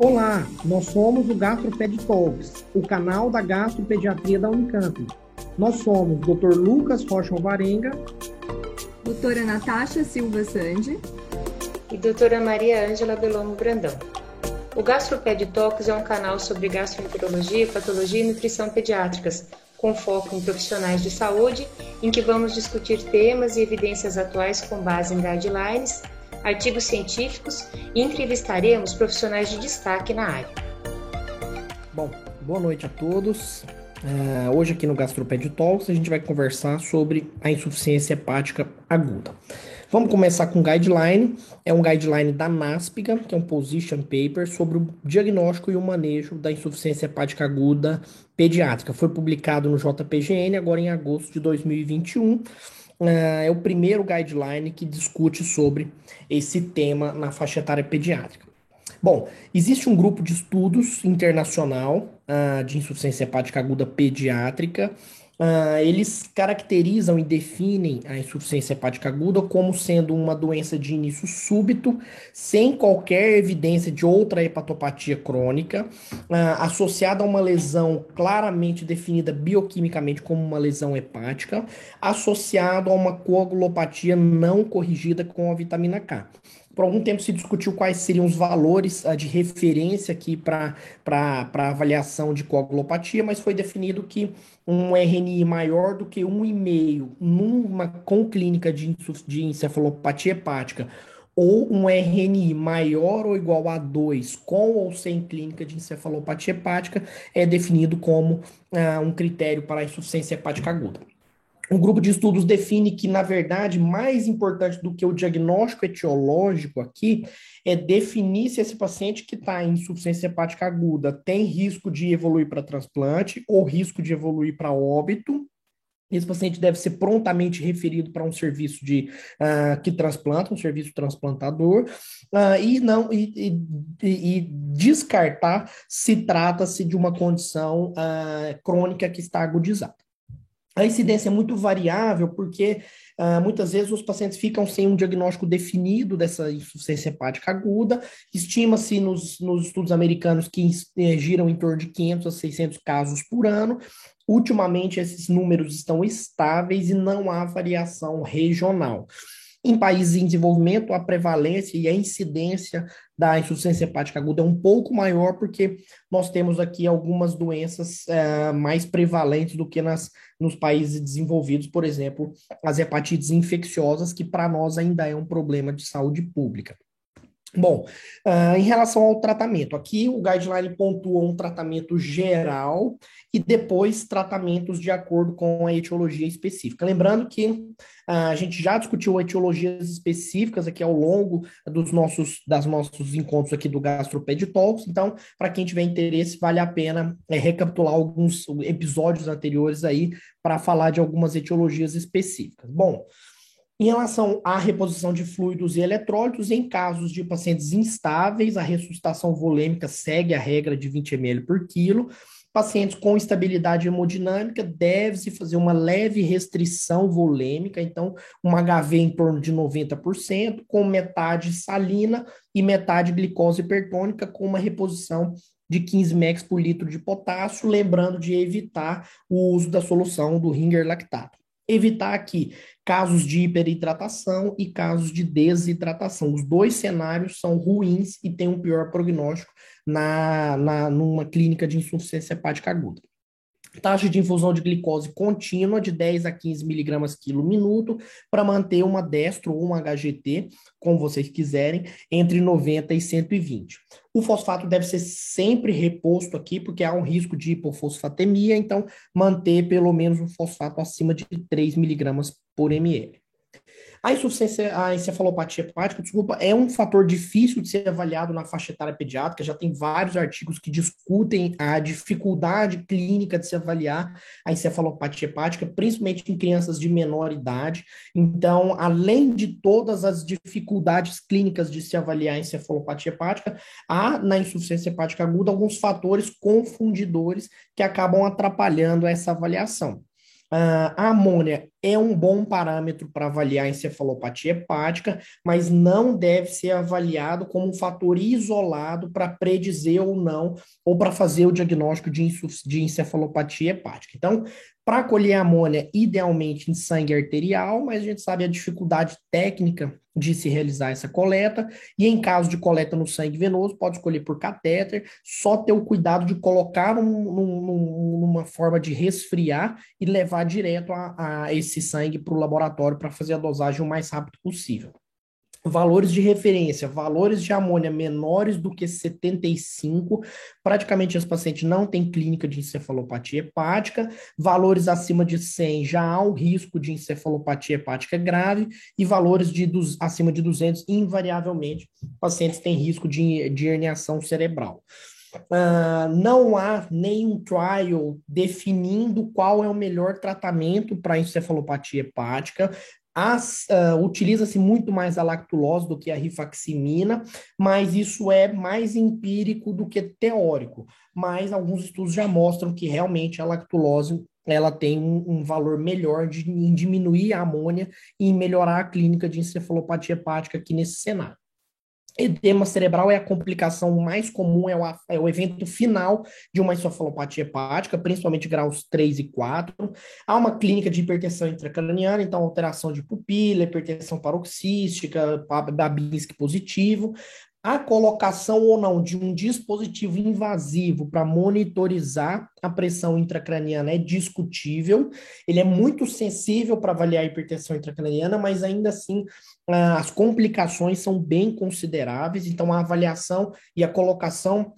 Olá, nós somos o GastroPed Talks, o canal da gastropediatria da Unicamp. Nós somos Dr. Lucas Rocha Alvarenga, doutora Natasha Silva Sandi e doutora Maria Ângela Belomo Brandão. O GastroPed Talks é um canal sobre gastroenterologia, patologia e nutrição pediátricas, com foco em profissionais de saúde, em que vamos discutir temas e evidências atuais com base em guidelines, artigos científicos e entrevistaremos profissionais de destaque na área. Bom, boa noite a todos. Hoje aqui no GastroPed Talks a gente vai conversar sobre a insuficiência hepática aguda. Vamos começar com um guideline. É um guideline da NASPGHA, que é um position paper sobre o diagnóstico e o manejo da insuficiência hepática aguda pediátrica. Foi publicado no JPGN agora em agosto de 2021. É o primeiro guideline que discute sobre esse tema na faixa etária pediátrica. Bom, existe um grupo de estudos internacional de insuficiência hepática aguda pediátrica. Eles caracterizam e definem a insuficiência hepática aguda como sendo uma doença de início súbito, sem qualquer evidência de outra hepatopatia crônica, associada a uma lesão claramente definida bioquimicamente como uma lesão hepática, associado a uma coagulopatia não corrigida com a vitamina K. Por algum tempo se discutiu quais seriam os valores de referência aqui para avaliação de coagulopatia, mas foi definido que um RNI maior do que 1,5 numa com clínica de encefalopatia hepática ou um RNI maior ou igual a 2 com ou sem clínica de encefalopatia hepática é definido como um critério para a insuficiência hepática aguda. Um grupo de estudos define que, na verdade, mais importante do que o diagnóstico etiológico aqui é definir se esse paciente que está em insuficiência hepática aguda tem risco de evoluir para transplante ou risco de evoluir para óbito. Esse paciente deve ser prontamente referido para um serviço que transplanta, um serviço transplantador, e descartar se trata-se de uma condição crônica que está agudizada. A incidência é muito variável, porque muitas vezes os pacientes ficam sem um diagnóstico definido dessa insuficiência hepática aguda. Estima-se nos estudos americanos que giram em torno de 500 a 600 casos por ano. Ultimamente, esses números estão estáveis e não há variação regional. Em países em desenvolvimento, a prevalência e a incidência da insuficiência hepática aguda é um pouco maior, porque nós temos aqui algumas doenças mais prevalentes do que nos países desenvolvidos, por exemplo, as hepatites infecciosas, que para nós ainda é um problema de saúde pública. Bom, em relação ao tratamento, aqui o guideline pontua um tratamento geral e depois tratamentos de acordo com a etiologia específica. Lembrando que a gente já discutiu etiologias específicas aqui ao longo dos nossos encontros aqui do GastroPed Talks, então, para quem tiver interesse, vale a pena recapitular alguns episódios anteriores aí para falar de algumas etiologias específicas. Bom, em relação à reposição de fluidos e eletrólitos, em casos de pacientes instáveis, a ressuscitação volêmica segue a regra de 20 ml por quilo. Pacientes com estabilidade hemodinâmica, deve-se fazer uma leve restrição volêmica, então um HV em torno de 90%, com metade salina e metade glicose hipertônica, com uma reposição de 15 mEq por litro de potássio, lembrando de evitar o uso da solução do Ringer lactato. Evitar aqui casos de hiperidratação e casos de desidratação. Os dois cenários são ruins e têm um pior prognóstico numa clínica de insuficiência hepática aguda. Taxa de infusão de glicose contínua de 10 a 15 miligramas quilo minuto para manter uma destro ou um HGT, como vocês quiserem, entre 90 e 120. O fosfato deve ser sempre reposto aqui, porque há um risco de hipofosfatemia, então manter pelo menos um fosfato acima de 3 miligramas por ml. A encefalopatia hepática, desculpa, é um fator difícil de ser avaliado na faixa etária pediátrica. Já tem vários artigos que discutem a dificuldade clínica de se avaliar a encefalopatia hepática, principalmente em crianças de menor idade. Então, além de todas as dificuldades clínicas de se avaliar a encefalopatia hepática, há na insuficiência hepática aguda alguns fatores confundidores que acabam atrapalhando essa avaliação. A amônia é um bom parâmetro para avaliar a encefalopatia hepática, mas não deve ser avaliado como um fator isolado para predizer ou não, ou para fazer o diagnóstico de encefalopatia hepática. Então, para colher amônia, idealmente em sangue arterial, mas a gente sabe a dificuldade técnica de se realizar essa coleta, e em caso de coleta no sangue venoso, pode escolher por catéter, só ter o cuidado de colocar numa forma de resfriar e levar direto a esse sangue para o laboratório para fazer a dosagem o mais rápido possível. Valores de referência, valores de amônia menores do que 75, praticamente os pacientes não têm clínica de encefalopatia hepática, valores acima de 100 já há um risco de encefalopatia hepática grave, e valores acima de 200, invariavelmente, pacientes têm risco de herniação cerebral. Não há nenhum trial definindo qual é o melhor tratamento para encefalopatia hepática. Utiliza-se muito mais a lactulose do que a rifaximina, mas isso é mais empírico do que teórico. Mas alguns estudos já mostram que realmente a lactulose ela tem um valor melhor em diminuir a amônia e em melhorar a clínica de encefalopatia hepática aqui nesse cenário. Edema cerebral é a complicação mais comum, é o evento final de uma encefalopatia hepática, principalmente graus 3 e 4. Há uma clínica de hipertensão intracraniana, então alteração de pupila, hipertensão paroxística, Babinski positivo. A colocação ou não de um dispositivo invasivo para monitorizar a pressão intracraniana é discutível. Ele é muito sensível para avaliar a hipertensão intracraniana, mas ainda assim as complicações são bem consideráveis, então a avaliação e a colocação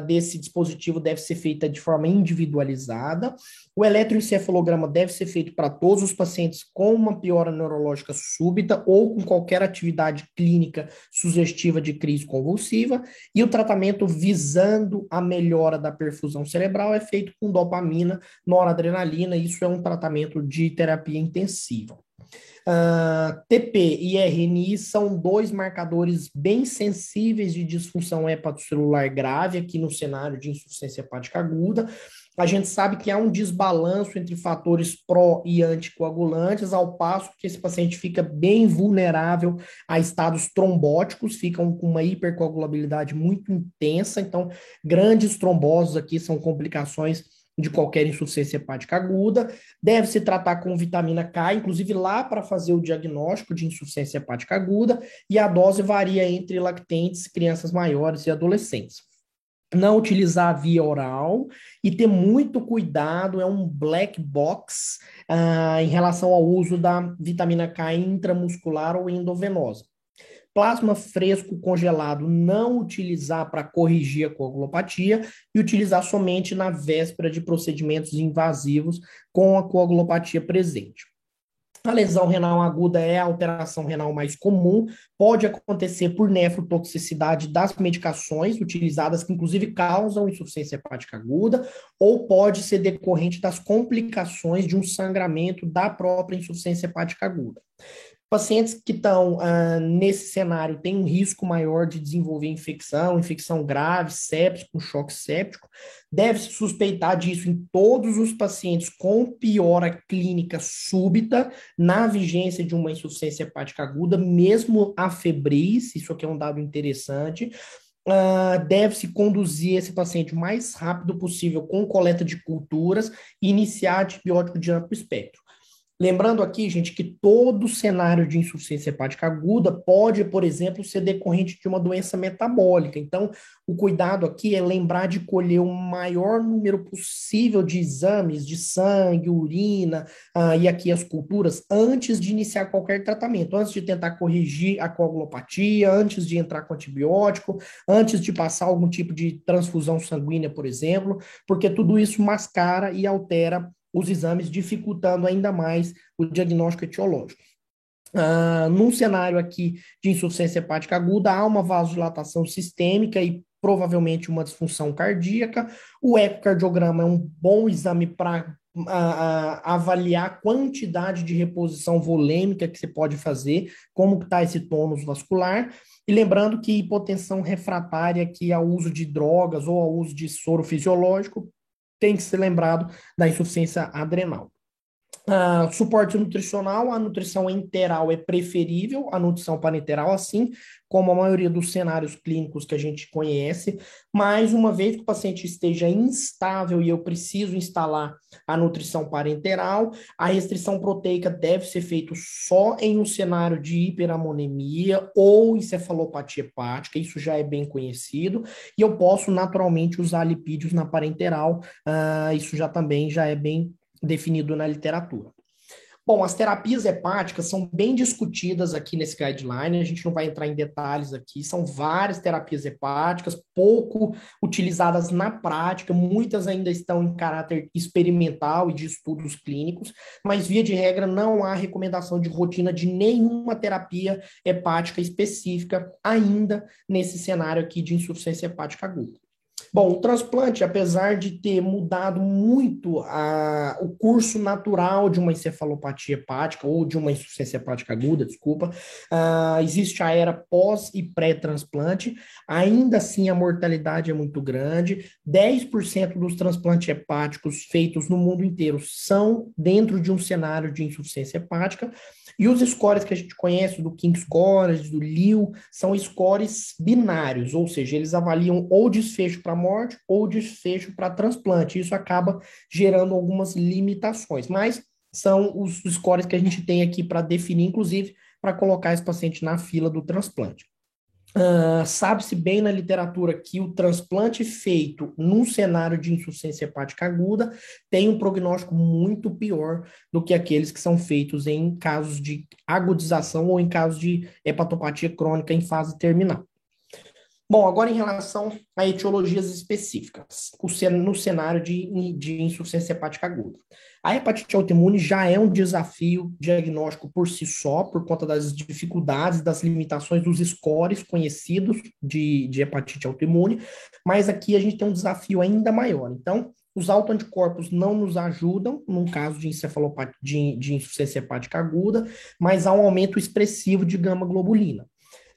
desse dispositivo deve ser feita de forma individualizada. O eletroencefalograma deve ser feito para todos os pacientes com uma piora neurológica súbita ou com qualquer atividade clínica sugestiva de crise convulsiva, e o tratamento visando a melhora da perfusão cerebral é feito com dopamina, noradrenalina. Isso é um tratamento de terapia intensiva. TP e RNI são dois marcadores bem sensíveis de disfunção hepatocelular grave aqui no cenário de insuficiência hepática aguda. A gente sabe que há um desbalanço entre fatores pró e anticoagulantes, ao passo que esse paciente fica bem vulnerável a estados trombóticos, ficam com uma hipercoagulabilidade muito intensa. Então, grandes tromboses aqui são complicações de qualquer insuficiência hepática aguda. Deve-se tratar com vitamina K, inclusive lá para fazer o diagnóstico de insuficiência hepática aguda, e a dose varia entre lactentes, crianças maiores e adolescentes. Não utilizar via oral e ter muito cuidado, é um black box em relação ao uso da vitamina K intramuscular ou endovenosa. Plasma fresco congelado não utilizar para corrigir a coagulopatia e utilizar somente na véspera de procedimentos invasivos com a coagulopatia presente. A lesão renal aguda é a alteração renal mais comum, pode acontecer por nefrotoxicidade das medicações utilizadas, que inclusive causam insuficiência hepática aguda, ou pode ser decorrente das complicações de um sangramento da própria insuficiência hepática aguda. Pacientes que estão nesse cenário têm um risco maior de desenvolver infecção grave, séptico, choque séptico. Deve-se suspeitar disso em todos os pacientes com piora clínica súbita na vigência de uma insuficiência hepática aguda, mesmo afebris. Isso aqui é um dado interessante. Deve-se conduzir esse paciente o mais rápido possível com coleta de culturas e iniciar antibiótico de amplo espectro. Lembrando aqui, gente, que todo cenário de insuficiência hepática aguda pode, por exemplo, ser decorrente de uma doença metabólica. Então, o cuidado aqui é lembrar de colher o maior número possível de exames de sangue, urina, e aqui as culturas, antes de iniciar qualquer tratamento, antes de tentar corrigir a coagulopatia, antes de entrar com antibiótico, antes de passar algum tipo de transfusão sanguínea, por exemplo, porque tudo isso mascara e altera os exames, dificultando ainda mais o diagnóstico etiológico. Num cenário aqui de insuficiência hepática aguda, há uma vasodilatação sistêmica e provavelmente uma disfunção cardíaca. O ecocardiograma é um bom exame para avaliar a quantidade de reposição volêmica que você pode fazer, como está esse tônus vascular. E lembrando que hipotensão refratária aqui ao uso de drogas ou ao uso de soro fisiológico tem que ser lembrado da insuficiência adrenal. Suporte nutricional, a nutrição enteral é preferível, a nutrição parenteral, assim como a maioria dos cenários clínicos que a gente conhece, mas uma vez que o paciente esteja instável e eu preciso instalar a nutrição parenteral, a restrição proteica deve ser feita só em um cenário de hiperamonemia ou encefalopatia hepática, isso já é bem conhecido, e eu posso naturalmente usar lipídios na parenteral, isso já também já é bem definido na literatura. Bom, as terapias hepáticas são bem discutidas aqui nesse guideline, a gente não vai entrar em detalhes aqui, são várias terapias hepáticas, pouco utilizadas na prática, muitas ainda estão em caráter experimental e de estudos clínicos, mas via de regra não há recomendação de rotina de nenhuma terapia hepática específica ainda nesse cenário aqui de insuficiência hepática aguda. Bom, o transplante, apesar de ter mudado muito o curso natural de uma encefalopatia hepática ou de uma insuficiência hepática aguda, desculpa, existe a era pós e pré-transplante, ainda assim a mortalidade é muito grande, 10% dos transplantes hepáticos feitos no mundo inteiro são dentro de um cenário de insuficiência hepática, e os scores que a gente conhece, do King Scores, do Lille, são scores binários, ou seja, eles avaliam ou desfecho para morte ou desfecho para transplante. Isso acaba gerando algumas limitações, mas são os scores que a gente tem aqui para definir, inclusive, para colocar esse paciente na fila do transplante. Sabe-se bem na literatura que o transplante feito num cenário de insuficiência hepática aguda tem um prognóstico muito pior do que aqueles que são feitos em casos de agudização ou em casos de hepatopatia crônica em fase terminal. Bom, agora em relação a etiologias específicas, no cenário de insuficiência hepática aguda. A hepatite autoimune já é um desafio diagnóstico por si só, por conta das dificuldades, das limitações dos scores conhecidos de hepatite autoimune, mas aqui a gente tem um desafio ainda maior. Então, os autoanticorpos não nos ajudam, num caso de encefalopatia, de insuficiência hepática aguda, mas há um aumento expressivo de gama-globulina.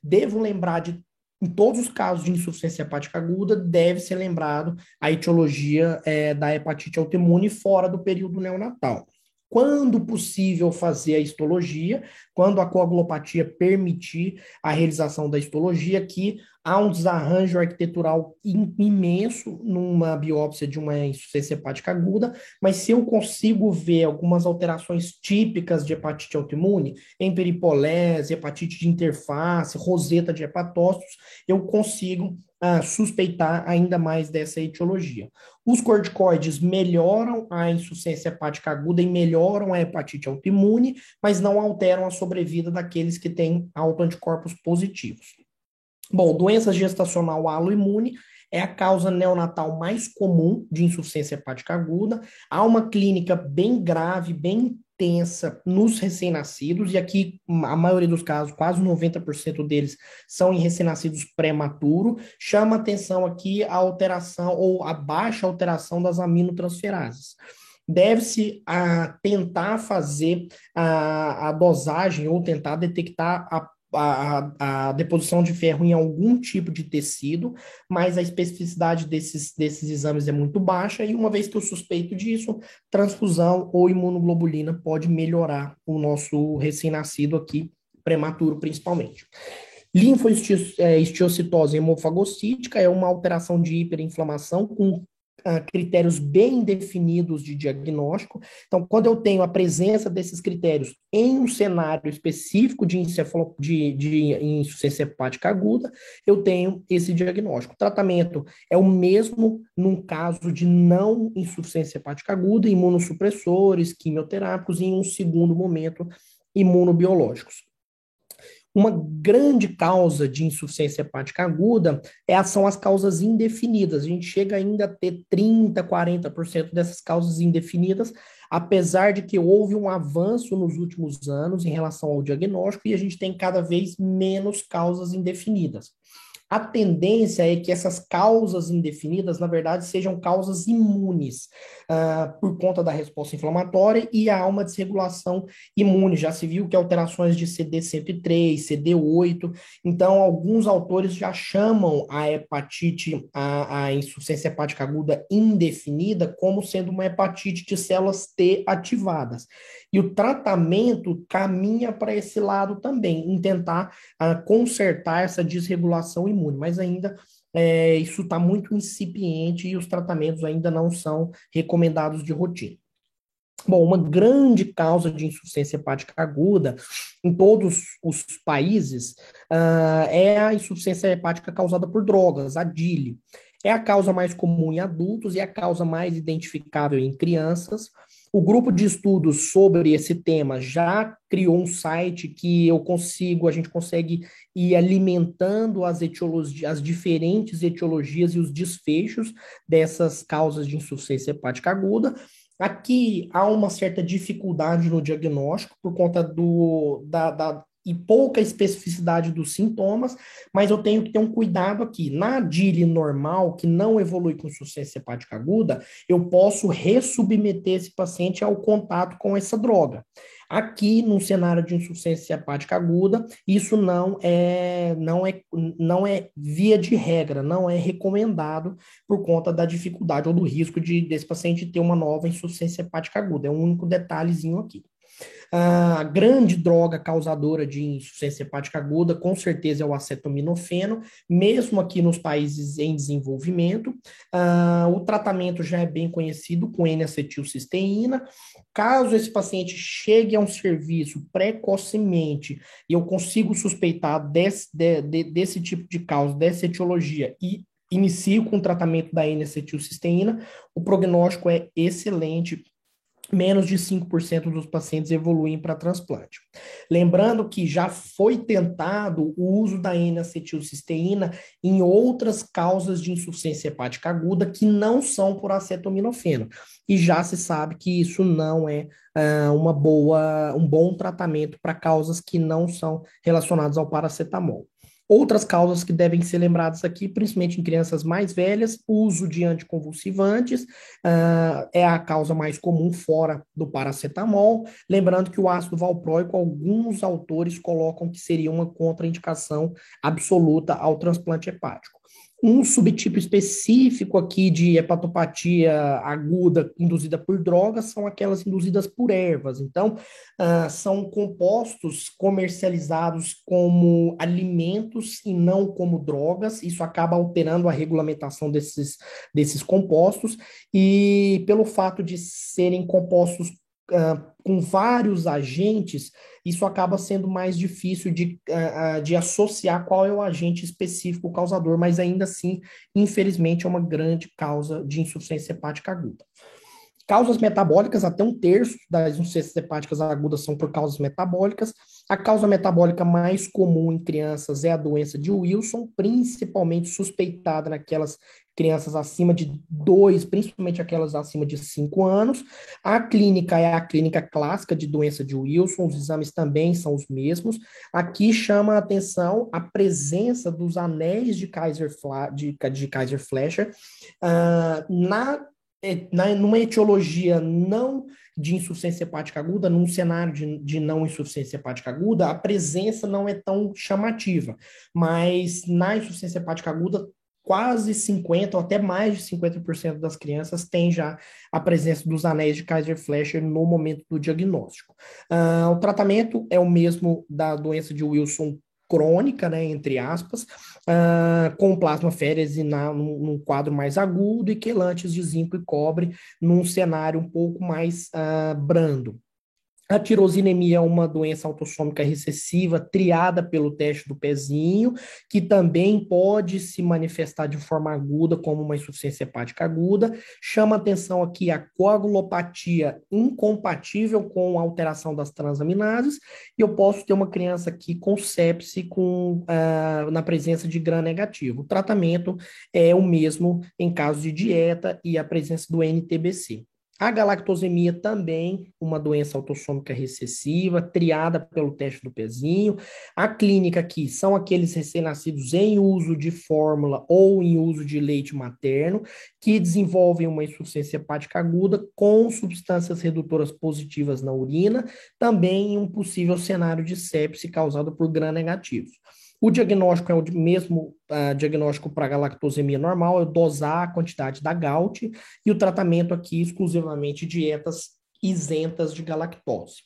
Devo lembrar de em todos os casos de insuficiência hepática aguda, deve ser lembrado a etiologia da hepatite autoimune fora do período neonatal. Quando possível fazer a histologia, quando a coagulopatia permitir a realização da histologia, que há um desarranjo arquitetural imenso numa biópsia de uma insuficiência hepática aguda, mas se eu consigo ver algumas alterações típicas de hepatite autoimune, emperipollese, hepatite de interface, roseta de hepatócitos, eu consigo suspeitar ainda mais dessa etiologia. Os corticoides melhoram a insuficiência hepática aguda e melhoram a hepatite autoimune, mas não alteram a sobrevida daqueles que têm autoanticorpos positivos. Bom, doença gestacional autoimune é a causa neonatal mais comum de insuficiência hepática aguda. Há uma clínica bem grave, bem intensa nos recém-nascidos, e aqui a maioria dos casos, quase 90% deles, são em recém-nascidos prematuro. Chama atenção aqui a alteração ou a baixa alteração das aminotransferases. Deve-se tentar fazer a dosagem ou tentar detectar a deposição de ferro em algum tipo de tecido, mas a especificidade desses exames é muito baixa, e uma vez que eu suspeito disso, transfusão ou imunoglobulina pode melhorar o nosso recém-nascido aqui, prematuro principalmente. Linfohistiocytose hemofagocítica é uma alteração de hiperinflamação com critérios bem definidos de diagnóstico. Então, quando eu tenho a presença desses critérios em um cenário específico de insuficiência hepática aguda, eu tenho esse diagnóstico. O tratamento é o mesmo num caso de não insuficiência hepática aguda, imunossupressores, quimioterápicos, e em um segundo momento, imunobiológicos. Uma grande causa de insuficiência hepática aguda são as causas indefinidas. A gente chega ainda a ter 30%, 40% dessas causas indefinidas, apesar de que houve um avanço nos últimos anos em relação ao diagnóstico, e a gente tem cada vez menos causas indefinidas. A tendência é que essas causas indefinidas, na verdade, sejam causas imunes, por conta da resposta inflamatória e há uma desregulação imune. Já se viu que alterações de CD103, CD8, então alguns autores já chamam a hepatite, a insuficiência hepática aguda indefinida, como sendo uma hepatite de células T ativadas. E o tratamento caminha para esse lado também, em tentar consertar essa desregulação imune, mas ainda isso está muito incipiente e os tratamentos ainda não são recomendados de rotina. Bom, uma grande causa de insuficiência hepática aguda em todos os países é a insuficiência hepática causada por drogas, a DILI. É a causa mais comum em adultos e a causa mais identificável em crianças. O grupo de estudos sobre esse tema já criou um site que a gente consegue ir alimentando as etiologias, as diferentes etiologias e os desfechos dessas causas de insuficiência hepática aguda. Aqui há uma certa dificuldade no diagnóstico por conta e pouca especificidade dos sintomas, mas eu tenho que ter um cuidado aqui. Na DILI normal, que não evolui com insuficiência hepática aguda, eu posso ressubmeter esse paciente ao contato com essa droga. Aqui, num cenário de insuficiência hepática aguda, isso não é via de regra, não é recomendado por conta da dificuldade ou do risco desse paciente ter uma nova insuficiência hepática aguda. É um único detalhezinho aqui. A grande droga causadora de insuficiência hepática aguda, com certeza, é o acetaminofeno, mesmo aqui nos países em desenvolvimento. O tratamento já é bem conhecido com N-acetilcisteína. Caso esse paciente chegue a um serviço precocemente e eu consigo suspeitar desse tipo de causa, dessa etiologia, e inicio com o tratamento da N-acetilcisteína, o prognóstico é excelente. Menos de 5% dos pacientes evoluem para transplante. Lembrando que já foi tentado o uso da N-acetilcisteína em outras causas de insuficiência hepática aguda que não são por acetaminofeno. E já se sabe que isso não é um bom tratamento para causas que não são relacionadas ao paracetamol. Outras causas que devem ser lembradas aqui, principalmente em crianças mais velhas, o uso de anticonvulsivantes é a causa mais comum fora do paracetamol. Lembrando que o ácido valproico, alguns autores colocam que seria uma contraindicação absoluta ao transplante hepático. Um subtipo específico aqui de hepatopatia aguda induzida por drogas são aquelas induzidas por ervas. Então, são compostos comercializados como alimentos e não como drogas. Isso acaba alterando a regulamentação desses compostos. E pelo fato de serem compostos com vários agentes, isso acaba sendo mais difícil de associar qual é o agente específico causador, mas ainda assim, infelizmente, é uma grande causa de insuficiência hepática aguda. Causas metabólicas, até 1/3 das insuficiências hepáticas agudas são por causas metabólicas. A causa metabólica mais comum em crianças é a doença de Wilson, principalmente suspeitada naquelas crianças acima de 2, principalmente aquelas acima de 5 anos. A clínica é a clínica clássica de doença de Wilson, os exames também são os mesmos. Aqui chama a atenção a presença dos anéis de Kaiser-Fleischer numa etiologia não de insuficiência hepática aguda, num cenário de não insuficiência hepática aguda, a presença não é tão chamativa, mas na insuficiência hepática aguda, quase 50% ou até mais de 50% das crianças têm já a presença dos anéis de Kaiser-Fleischer no momento do diagnóstico. O tratamento é o mesmo da doença de Wilson crônica, né, entre aspas, com plasmaférese num quadro mais agudo e quelantes de zinco e cobre num cenário um pouco mais brando. A tirosinemia é uma doença autossômica recessiva triada pelo teste do pezinho, que também pode se manifestar de forma aguda como uma insuficiência hepática aguda. Chama atenção aqui a coagulopatia incompatível com a alteração das transaminases, e eu posso ter uma criança aqui com sepse na presença de gram negativo. O tratamento é o mesmo em caso de dieta e a presença do NTBC. A galactosemia também, uma doença autossômica recessiva, triada pelo teste do pezinho. A clínica aqui são aqueles recém-nascidos em uso de fórmula ou em uso de leite materno, que desenvolvem uma insuficiência hepática aguda com substâncias redutoras positivas na urina, também em um possível cenário de sepse causado por gram-negativos. O diagnóstico é o mesmo diagnóstico para galactosemia normal, é dosar a quantidade da GALT, e o tratamento aqui exclusivamente dietas isentas de galactose.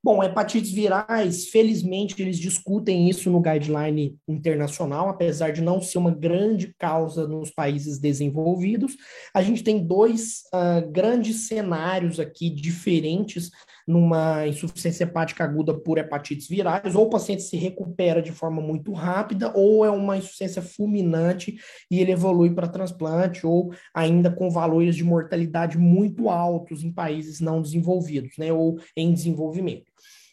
Bom, hepatites virais, felizmente, eles discutem isso no guideline internacional, apesar de não ser uma grande causa nos países desenvolvidos. A gente tem dois grandes cenários aqui diferentes numa insuficiência hepática aguda por hepatites virais. Ou o paciente se recupera de forma muito rápida, ou é uma insuficiência fulminante e ele evolui para transplante, ou ainda com valores de mortalidade muito altos em países não desenvolvidos, né, ou em desenvolvimento.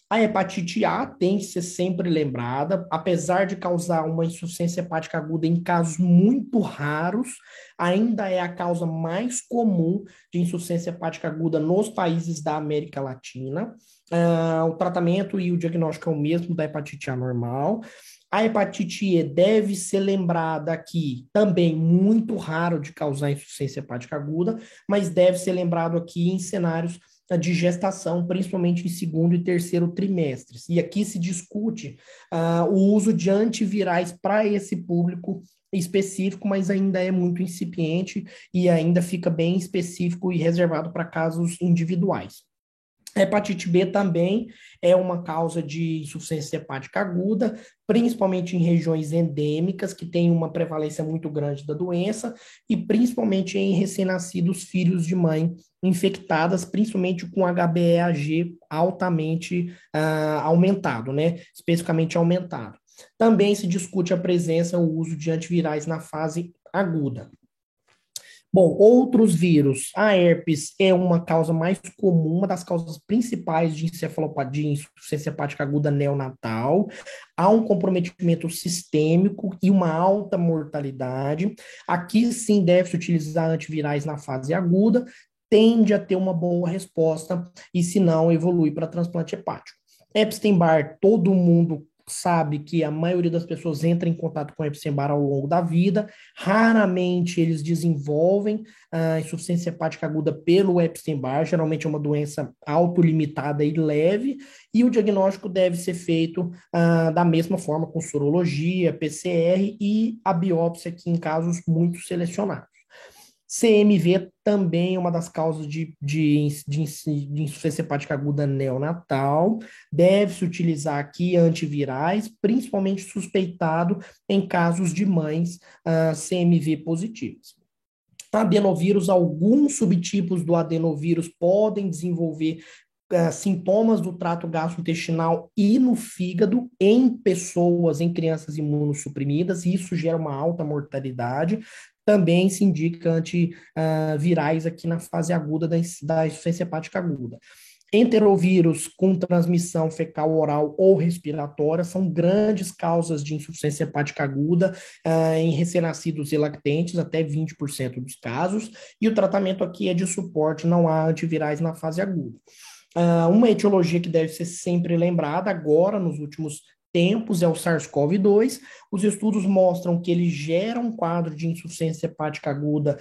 A hepatite A tem que ser sempre lembrada, apesar de causar uma insuficiência hepática aguda em casos muito raros, ainda é a causa mais comum de insuficiência hepática aguda nos países da América Latina. O tratamento e o diagnóstico é o mesmo da hepatite A normal. A hepatite E deve ser lembrada aqui, também muito raro de causar insuficiência hepática aguda, mas deve ser lembrado aqui em cenários de gestação, principalmente em segundo e terceiro trimestres. E aqui se discute o uso de antivirais para esse público específico, mas ainda é muito incipiente e ainda fica bem específico e reservado para casos individuais. A hepatite B também é uma causa de insuficiência hepática aguda, principalmente em regiões endêmicas, que têm uma prevalência muito grande da doença, e principalmente em recém-nascidos filhos de mãe infectadas, principalmente com HBeAg altamente aumentado, né? Especificamente aumentado. Também se discute a presença, o uso de antivirais na fase aguda. Bom, outros vírus, a herpes é uma causa mais comum, uma das causas principais de encefalopatia, de insuficiência hepática aguda neonatal. Há um comprometimento sistêmico e uma alta mortalidade. Aqui sim deve-se utilizar antivirais na fase aguda, tende a ter uma boa resposta e, se não, evolui para transplante hepático. Epstein-Barr, todo mundo sabe que a maioria das pessoas entra em contato com Epstein-Barr ao longo da vida, raramente eles desenvolvem a insuficiência hepática aguda pelo Epstein-Barr, geralmente é uma doença autolimitada e leve, e o diagnóstico deve ser feito da mesma forma, com sorologia, PCR e a biópsia aqui em casos muito selecionados. CMV também é uma das causas de insuficiência hepática aguda neonatal. Deve-se utilizar aqui antivirais, principalmente suspeitado em casos de mães CMV positivas. Adenovírus, alguns subtipos do adenovírus podem desenvolver sintomas do trato gastrointestinal e no fígado em pessoas, em crianças imunossuprimidas, e isso gera uma alta mortalidade. Também se indica antivirais aqui na fase aguda da insuficiência hepática aguda. Enterovírus com transmissão fecal oral ou respiratória são grandes causas de insuficiência hepática aguda em recém-nascidos e lactentes, até 20% dos casos, e o tratamento aqui é de suporte, não há antivirais na fase aguda. Uma etiologia que deve ser sempre lembrada agora, nos últimos tempos, é o SARS-CoV-2. Os estudos mostram que ele gera um quadro de insuficiência hepática aguda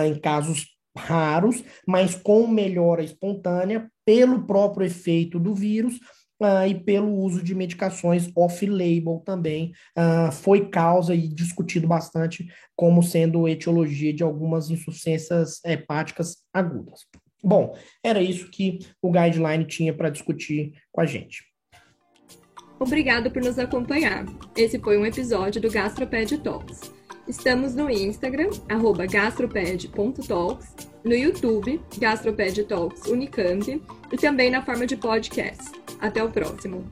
em casos raros, mas com melhora espontânea pelo próprio efeito do vírus e pelo uso de medicações off-label também. Foi causa e discutido bastante como sendo etiologia de algumas insuficiências hepáticas agudas. Bom, era isso que o guideline tinha para discutir com a gente. Obrigado por nos acompanhar. Esse foi um episódio do Gastroped Talks. Estamos no Instagram, @gastroped.talks, no YouTube, Gastroped Talks Unicamp, e também na forma de podcast. Até o próximo!